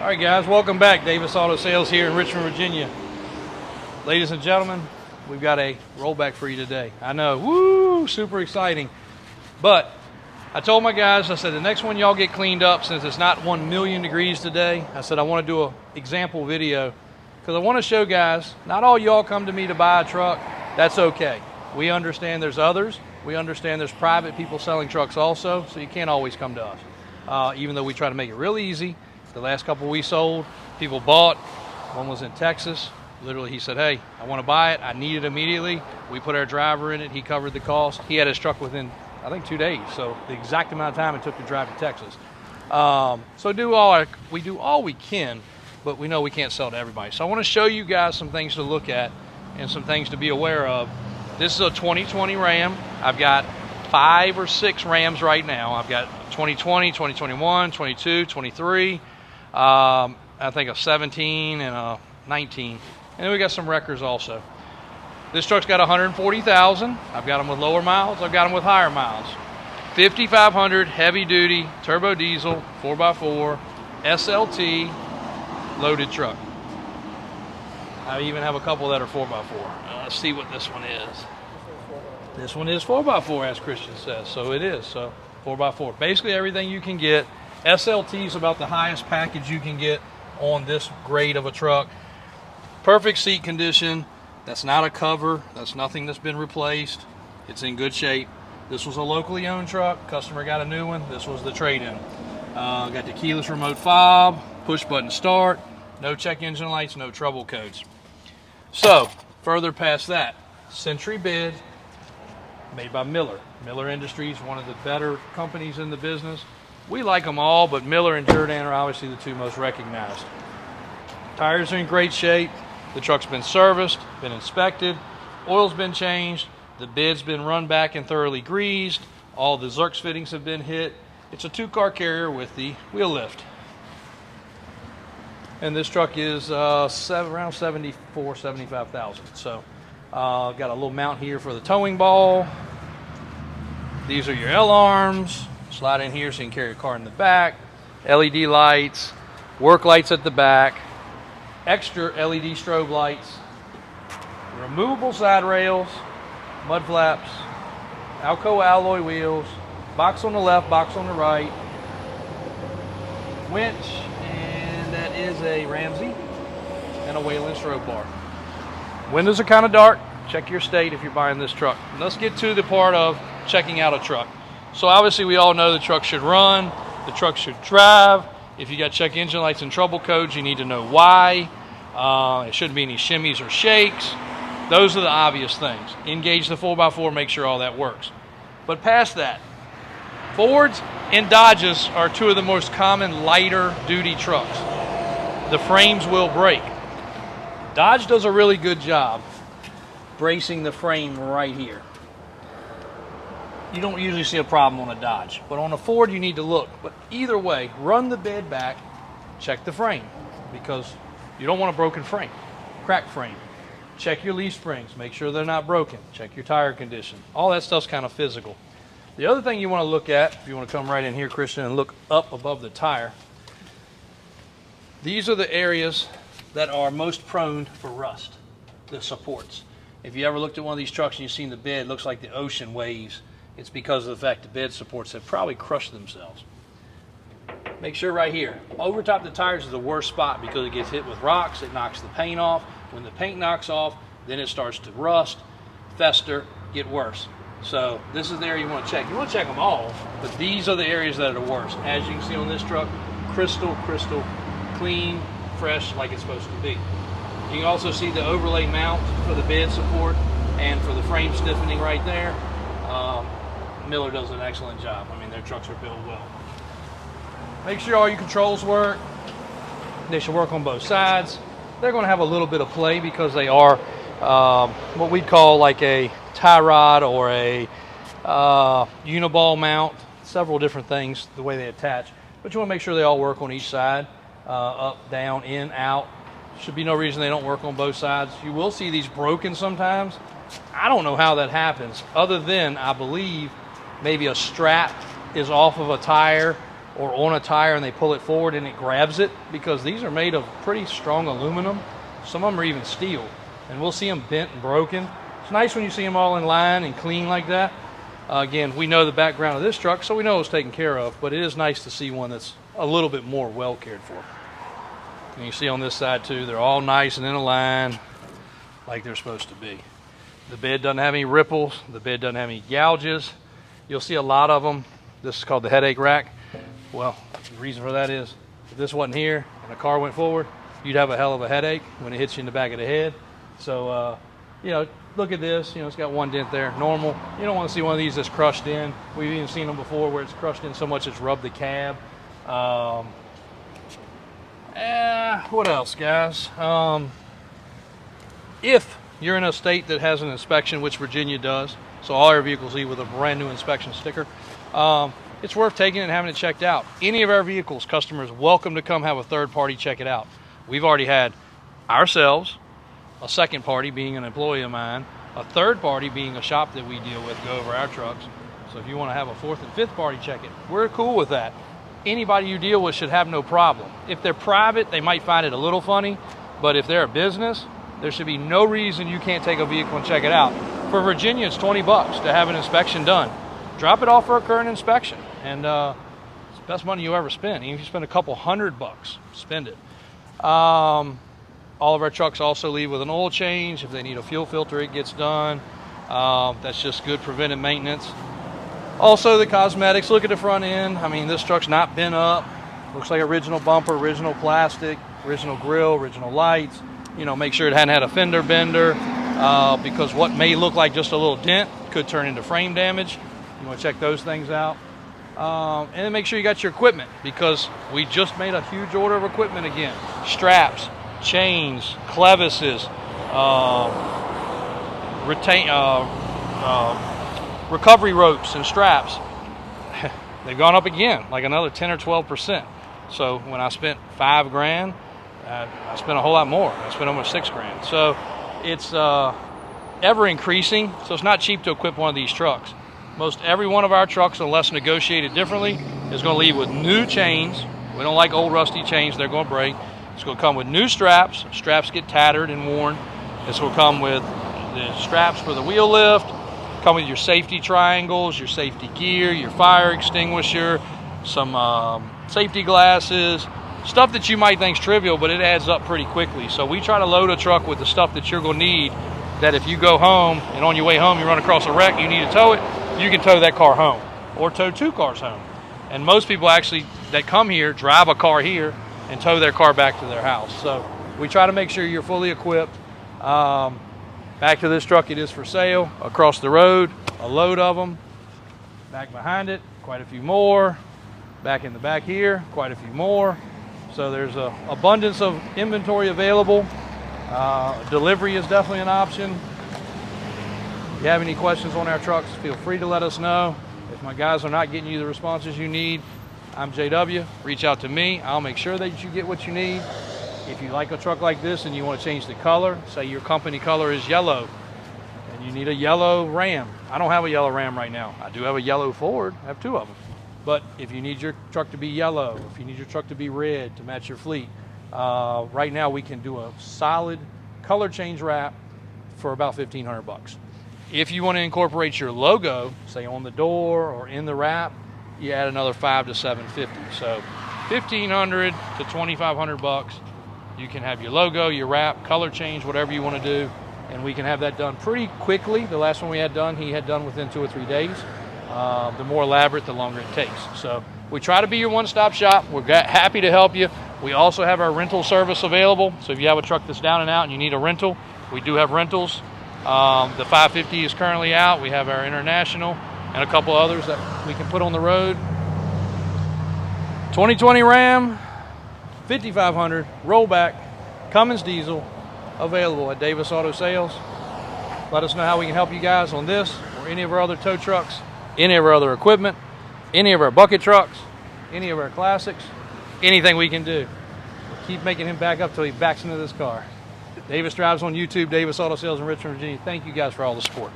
All right, guys, welcome back. Davis Auto Sales here in Richmond, Virginia. Ladies and gentlemen, we've got a rollback for you today. I know, woo, super exciting. But I told my guys, I said, the next one y'all get cleaned up, since it's not 1 million degrees today, I said I want to do an example video because I want to show guys, not all y'all come to me to buy a truck. That's okay. We understand there's others. We understand there's private people selling trucks also, so you can't always come to us. Even though we try to make it really easy. The last couple we sold, people bought. One was in Texas. Literally, he said, hey, I want to buy it. I need it immediately. We put our driver in it. He covered the cost. He had his truck within, I think, 2 days. So the exact amount of time it took to drive to Texas. So we do all we can, but we know we can't sell to everybody. So I want to show you guys some things to look at and some things to be aware of. This is a 2020 Ram. I've got 5 or 6 Rams right now. I've got 2020, 2021, 22, 23. I think a 17 and a 19. And then we got some wreckers also. This truck's got 140,000. I've got them with lower miles. I've got them with higher miles. 5,500 heavy duty turbo diesel 4x4 SLT loaded truck. I even have a couple that are 4x4. Let's see what this one is. This one is 4x4, as Christian says. So it is. So 4x4. Basically everything you can get. SLT is about the highest package you can get on this grade of a truck. Perfect seat condition. That's not a cover. That's nothing that's been replaced. It's in good shape. This was a locally owned truck. Customer got a new one. This was the trade-in. Got the keyless remote fob, push button start, no check engine lights, no trouble codes. So further past that, Century bed, made by Miller. Miller Industries, one of the better companies in the business. We like them all, but Miller and Jourdan are obviously the two most recognized. Tires are in great shape. The truck's been serviced, been inspected, oil's been changed, the bed's been run back and thoroughly greased, all the Zerks fittings have been hit. It's a 2-car carrier with the wheel lift. And this truck is around 74, 75,000. So got a little mount here for the towing ball. These are your L-arms. Slide in here so you can carry your car in the back. LED lights, work lights at the back, extra LED strobe lights, removable side rails, mud flaps, Alcoa alloy wheels, box on the left, box on the right, winch, and that is a Ramsey, and a Whelen strobe bar. Windows are kind of dark. Check your state if you're buying this truck. And let's get to the part of checking out a truck. So obviously we all know the truck should run, the truck should drive. If you got check engine lights and trouble codes, you need to know why. It shouldn't be any shimmies or shakes. Those are the obvious things. Engage the 4x4, make sure all that works. But past that, Fords and Dodges are two of the most common lighter duty trucks. The frames will break. Dodge does a really good job bracing the frame right here. You don't usually see a problem on a Dodge, but on a Ford you need to look. But either way, run the bed back, check the frame, because you don't want a broken frame, cracked frame. Check your leaf springs, make sure they're not broken. Check your tire condition. All that stuff's kind of physical. The other thing you want to look at, if you want to come right in here, Christian, and look up above the tire, these are the areas that are most prone for rust, the supports. If you ever looked at one of these trucks and you've seen the bed, it looks like the ocean waves. It's because of the fact the bed supports have probably crushed themselves. Make sure right here, over top the tires is the worst spot because it gets hit with rocks, it knocks the paint off. When the paint knocks off, then it starts to rust, fester, get worse. So this is the area you want to check. You want to check them all, but these are the areas that are the worst. As you can see on this truck, crystal clean, fresh, like it's supposed to be. You can also see the overlay mount for the bed support and for the frame stiffening right there. Miller does an excellent job. I mean, their trucks are built well. Make sure all your controls work. They should work on both sides. They're going to have a little bit of play because they are what we call like a tie rod or a uniball mount. Several different things, the way they attach. But you want to make sure they all work on each side. Up, down, in, out. Should be no reason they don't work on both sides. You will see these broken sometimes. I don't know how that happens, other than I believe maybe a strap is off of a tire or on a tire and they pull it forward and it grabs it, because these are made of pretty strong aluminum. Some of them are even steel, and we'll see them bent and broken. It's nice when you see them all in line and clean like that. Again, we know the background of this truck, so we know it's taken care of, but it is nice to see one that's a little bit more well cared for. And you see on this side too, they're all nice and in a line like they're supposed to be. The bed doesn't have any ripples. The bed doesn't have any gouges. You'll see a lot of them. This is called the headache rack. Well, the reason for that is if this wasn't here and the car went forward, you'd have a hell of a headache when it hits you in the back of the head. So, you know, look at this. You know, it's got one dent there, normal. You don't want to see one of these that's crushed in. We've even seen them before where it's crushed in so much it's rubbed the cab. What else, guys? If you're in a state that has an inspection, which Virginia does, so all our vehicles leave with a brand new inspection sticker, it's worth taking it and having it checked out. Any of our vehicles, customers welcome to come have a third party check it out. We've already had ourselves, a second party being an employee of mine, a third party being a shop that we deal with, go over our trucks. So if you want to have a fourth and fifth party check it, we're cool with that. Anybody you deal with should have no problem. If they're private, they might find it a little funny, but if they're a business, there should be no reason you can't take a vehicle and check it out. For Virginia, it's $20 to have an inspection done. Drop it off for a current inspection, and it's the best money you ever spend. Even if you spend a couple $100, spend it. All of our trucks also leave with an oil change. If they need a fuel filter, it gets done. That's just good preventive maintenance. Also, the cosmetics, look at the front end. I mean, this truck's not bent up. Looks like original bumper, original plastic, original grill, original lights. You know, make sure it hadn't had a fender bender, because what may look like just a little dent could turn into frame damage. You want to check those things out. And then make sure you got your equipment, because we just made a huge order of equipment again. Straps, chains, clevises, recovery ropes and straps. They've gone up again, like another 10 or 12%. So when I spent $5 grand, I spent a whole lot more. I spent almost $6 grand. So it's ever increasing. So it's not cheap to equip one of these trucks. Most every one of our trucks, unless negotiated differently, is going to leave with new chains. We don't like old rusty chains. They're going to break. It's going to come with new straps. Straps get tattered and worn. This will come with the straps for the wheel lift. Come with your safety triangles, your safety gear, your fire extinguisher, some safety glasses, stuff that you might think is trivial, but it adds up pretty quickly. So we try to load a truck with the stuff that you're going to need, that if you go home and on your way home you run across a wreck, you need to tow it, you can tow that car home or tow two cars home. And most people actually that come here drive a car here and tow their car back to their house. So we try to make sure you're fully equipped. Back to this truck, it is for sale. Across the road, a load of them. Back behind it, quite a few more. Back in the back here, quite a few more. So there's an abundance of inventory available. Delivery is definitely an option. If you have any questions on our trucks, feel free to let us know. If my guys are not getting you the responses you need, I'm JW. Reach out to me. I'll make sure that you get what you need. If you like a truck like this and you want to change the color, say your company color is yellow and you need a yellow Ram. I don't have a yellow Ram right now. I do have a yellow Ford. I have two of them. But if you need your truck to be yellow, if you need your truck to be red to match your fleet, right now we can do a solid color change wrap for about $1,500. If you want to incorporate your logo, say on the door or in the wrap, you add another $500 to $750. So $1,500 to $2,500. You can have your logo, your wrap, color change, whatever you want to do, and we can have that done pretty quickly. The last one we had done, he had done within 2 or 3 days. The more elaborate, the longer it takes. So we try to be your one-stop shop. We're happy to help you. We also have our rental service available. So if you have a truck that's down and out and you need a rental, we do have rentals. The 550 is currently out. We have our International and a couple others that we can put on the road. 2020 Ram, 5500 rollback, Cummins diesel, available at Davis Auto Sales. Let us know how we can help you guys on this or any of our other tow trucks, any of our other equipment, any of our bucket trucks, any of our classics, anything we can do. We'll keep making him back up till he backs into this car. Davis Drives on YouTube, Davis Auto Sales in Richmond, Virginia. Thank you guys for all the support.